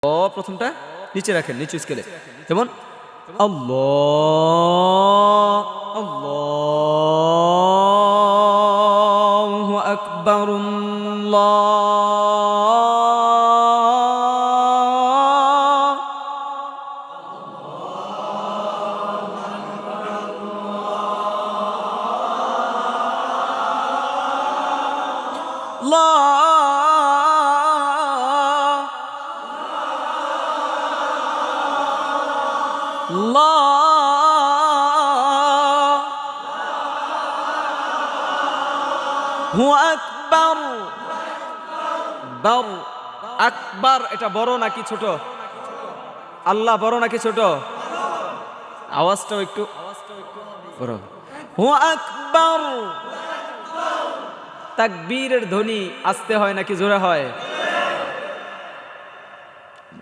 প্রথমটা নিচে রাখেন, নিচু স্কেলে, যেমন আল্লাহ, আল্লাহু আকবার, আল্লাহু আকবার। বড় আকবার, এটা বড় নাকি ছোট? আল্লাহ বড় নাকি ছোট? আওয়াজটাও একটু বড়। হু আকবার। তাকবীরের ধ্বনি আস্তে হয় নাকি জোরে হয়?